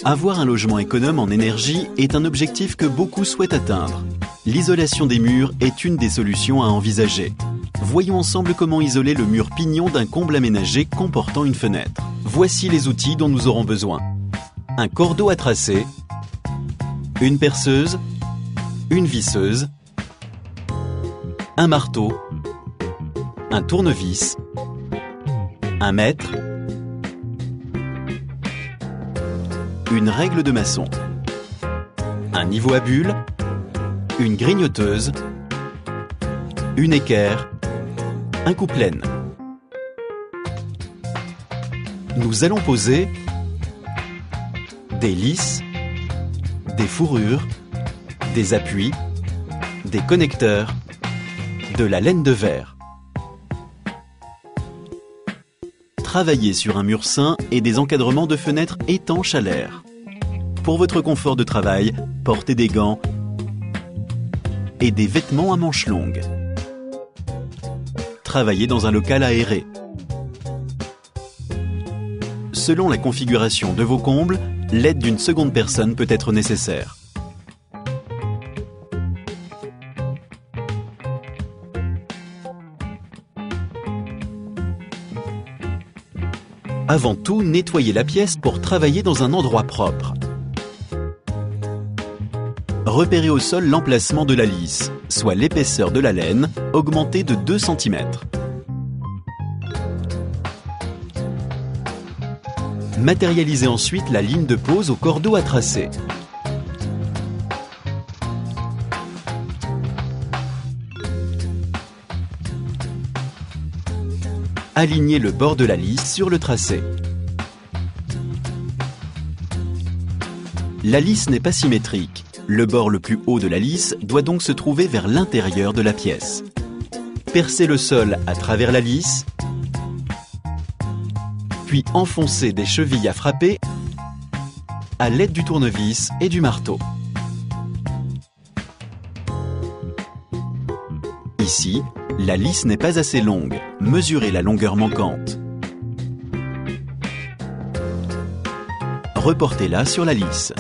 Avoir un logement économe en énergie est un objectif que beaucoup souhaitent atteindre. L'isolation des murs est une des solutions à envisager. Voyons ensemble comment isoler le mur pignon d'un comble aménagé comportant une fenêtre. Voici les outils dont nous aurons besoin. Un cordeau à tracer, une perceuse, une visseuse, un marteau, un tournevis, un mètre, une règle de maçon, un niveau à bulles, une grignoteuse, une équerre, un coupe-laine. Nous allons poser des lisses, des fourrures, des appuis, des connecteurs, de la laine de verre. Travaillez sur un mur sain et des encadrements de fenêtres étanches à l'air. Pour votre confort de travail, portez des gants et des vêtements à manches longues. Travaillez dans un local aéré. Selon la configuration de vos combles, l'aide d'une seconde personne peut être nécessaire. Avant tout, nettoyez la pièce pour travailler dans un endroit propre. Repérez au sol l'emplacement de la lisse, soit l'épaisseur de la laine, augmentée de 2 cm. Matérialisez ensuite la ligne de pose au cordeau à tracer. Alignez le bord de la lisse sur le tracé. La lisse n'est pas symétrique. Le bord le plus haut de la lisse doit donc se trouver vers l'intérieur de la pièce. Percez le sol à travers la lisse, puis enfoncez des chevilles à frapper à l'aide du tournevis et du marteau. Ici, la lisse n'est pas assez longue. Mesurez la longueur manquante. Reportez-la sur la lisse.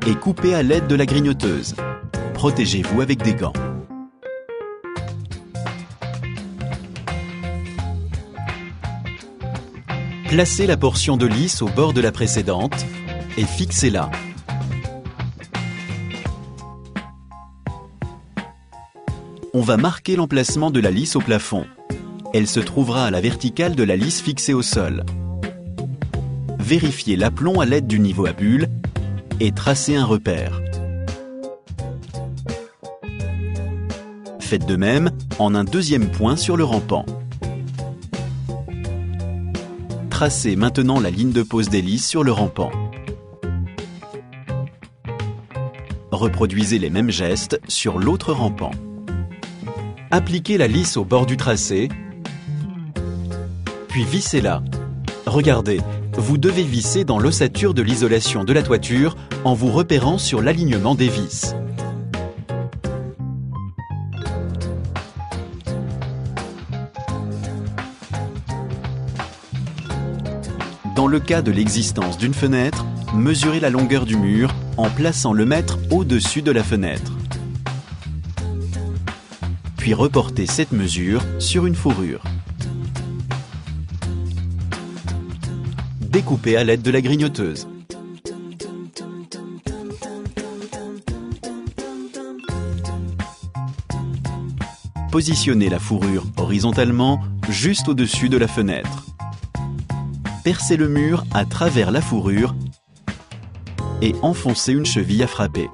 Et coupez à l'aide de la grignoteuse. Protégez-vous avec des gants. Placez la portion de lisse au bord de la précédente et fixez-la. On va marquer l'emplacement de la lisse au plafond. Elle se trouvera à la verticale de la lisse fixée au sol. Vérifiez l'aplomb à l'aide du niveau à bulles et tracez un repère. Faites de même en un deuxième point sur le rampant. Tracez maintenant la ligne de pose des lisses sur le rampant. Reproduisez les mêmes gestes sur l'autre rampant. Appliquez la lisse au bord du tracé, puis vissez-la. Regardez, vous devez visser dans l'ossature de l'isolation de la toiture en vous repérant sur l'alignement des vis. Dans le cas de l'existence d'une fenêtre, mesurez la longueur du mur en plaçant le mètre au-dessus de la fenêtre. Puis reportez cette mesure sur une fourrure. Découpez à l'aide de la grignoteuse. Positionnez la fourrure horizontalement juste au-dessus de la fenêtre. Percez le mur à travers la fourrure et enfoncez une cheville à frapper.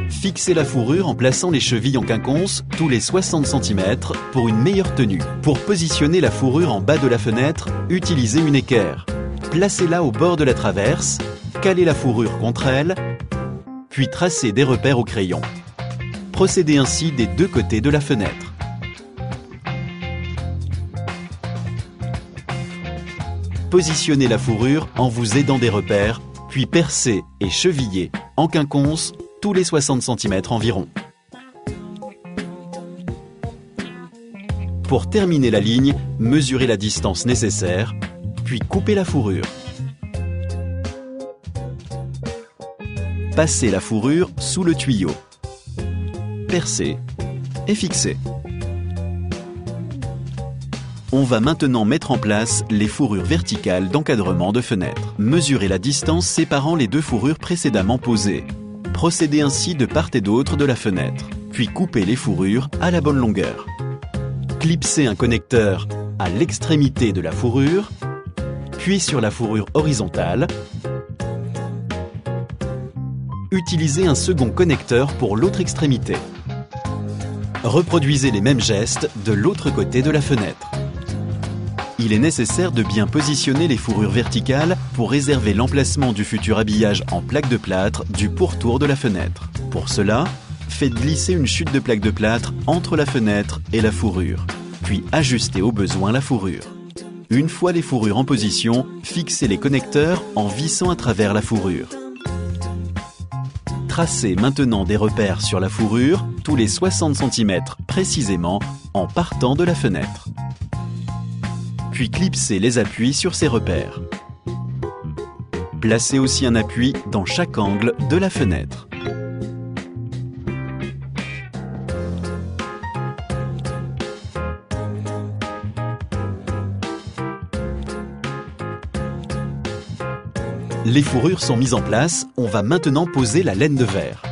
Fixez la fourrure en plaçant les chevilles en quinconce tous les 60 cm pour une meilleure tenue. Pour positionner la fourrure en bas de la fenêtre, utilisez une équerre. Placez-la au bord de la traverse, calez la fourrure contre elle, puis tracez des repères au crayon. Procédez ainsi des deux côtés de la fenêtre. Positionnez la fourrure en vous aidant des repères, puis percez et chevillez en quinconce tous les 60 cm environ. Pour terminer la ligne, mesurez la distance nécessaire, puis coupez la fourrure. Passez la fourrure sous le tuyau. Percez et fixez. On va maintenant mettre en place les fourrures verticales d'encadrement de fenêtres. Mesurez la distance séparant les deux fourrures précédemment posées. Procédez ainsi de part et d'autre de la fenêtre, puis coupez les fourrures à la bonne longueur. Clipsez un connecteur à l'extrémité de la fourrure, puis sur la fourrure horizontale. Utilisez un second connecteur pour l'autre extrémité. Reproduisez les mêmes gestes de l'autre côté de la fenêtre. Il est nécessaire de bien positionner les fourrures verticales pour réserver l'emplacement du futur habillage en plaque de plâtre du pourtour de la fenêtre. Pour cela, faites glisser une chute de plaque de plâtre entre la fenêtre et la fourrure, puis ajustez au besoin la fourrure. Une fois les fourrures en position, fixez les connecteurs en vissant à travers la fourrure. Tracez maintenant des repères sur la fourrure tous les 60 cm précisément en partant de la fenêtre. Puis clipsez les appuis sur ces repères. Placez aussi un appui dans chaque angle de la fenêtre. Les fourrures sont mises en place, on va maintenant poser la laine de verre.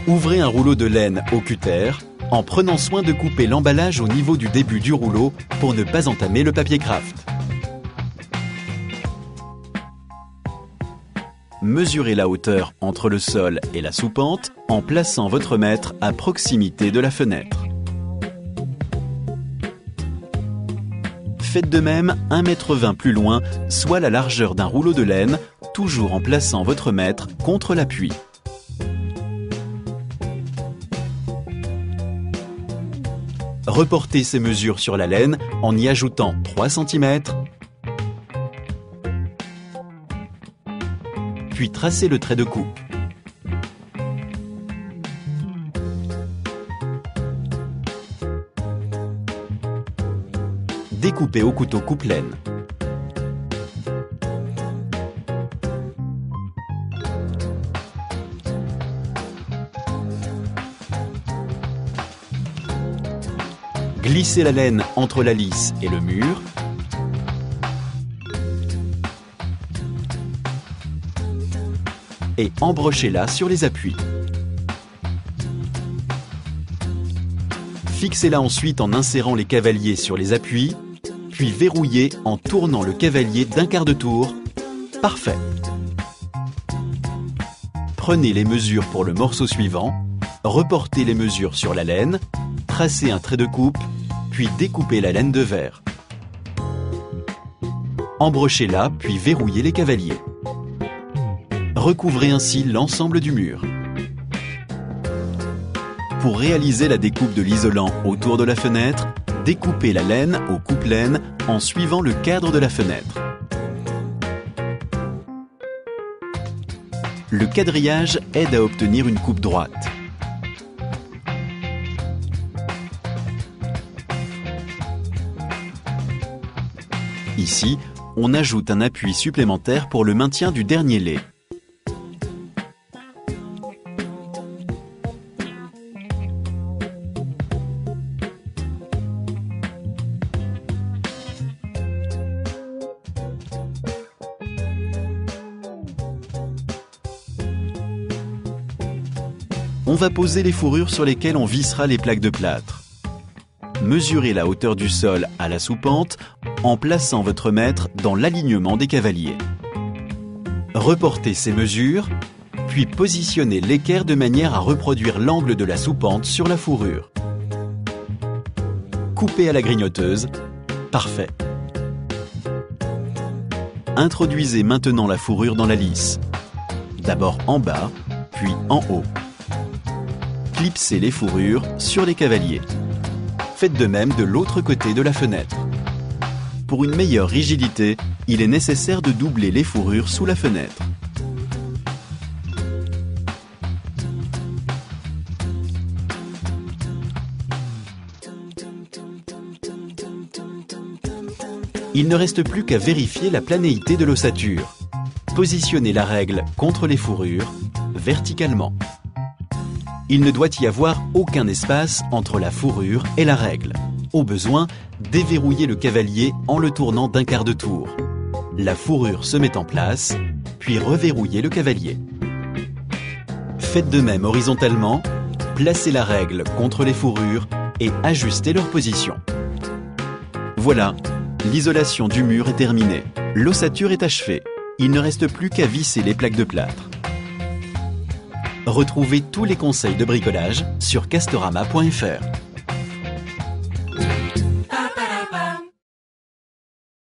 Ouvrez un rouleau de laine au cutter en prenant soin de couper l'emballage au niveau du début du rouleau pour ne pas entamer le papier craft. Mesurez la hauteur entre le sol et la soupente en plaçant votre mètre à proximité de la fenêtre. Faites de même 1,20 m plus loin, soit la largeur d'un rouleau de laine, toujours en plaçant votre mètre contre l'appui. Reportez ces mesures sur la laine en y ajoutant 3 cm, puis tracez le trait de coupe. Découpez au couteau coupe-laine. Glissez la laine entre la lisse et le mur. Et embrochez-la sur les appuis. Fixez-la ensuite en insérant les cavaliers sur les appuis, puis verrouillez en tournant le cavalier d'un quart de tour. Parfait. Prenez les mesures pour le morceau suivant, reportez les mesures sur la laine, tracez un trait de coupe, puis découpez la laine de verre. Embrochez-la, puis verrouillez les cavaliers. Recouvrez ainsi l'ensemble du mur. Pour réaliser la découpe de l'isolant autour de la fenêtre, découpez la laine au coupe-laine en suivant le cadre de la fenêtre. Le quadrillage aide à obtenir une coupe droite. Ici, on ajoute un appui supplémentaire pour le maintien du dernier lait. On va poser les fourrures sur lesquelles on vissera les plaques de plâtre. Mesurez la hauteur du sol à la soupente en plaçant votre mètre dans l'alignement des cavaliers. Reportez ces mesures, puis positionnez l'équerre de manière à reproduire l'angle de la soupente sur la fourrure. Coupez à la grignoteuse. Parfait. Introduisez maintenant la fourrure dans la lisse. D'abord en bas, puis en haut. Clipsez les fourrures sur les cavaliers. Faites de même de l'autre côté de la fenêtre. Pour une meilleure rigidité, il est nécessaire de doubler les fourrures sous la fenêtre. Il ne reste plus qu'à vérifier la planéité de l'ossature. Positionnez la règle contre les fourrures, verticalement. Il ne doit y avoir aucun espace entre la fourrure et la règle. Au besoin, déverrouillez le cavalier en le tournant d'un quart de tour. La fourrure se met en place, puis reverrouillez le cavalier. Faites de même horizontalement, placez la règle contre les fourrures et ajustez leur position. Voilà, l'isolation du mur est terminée. L'ossature est achevée. Il ne reste plus qu'à visser les plaques de plâtre. Retrouvez tous les conseils de bricolage sur castorama.fr.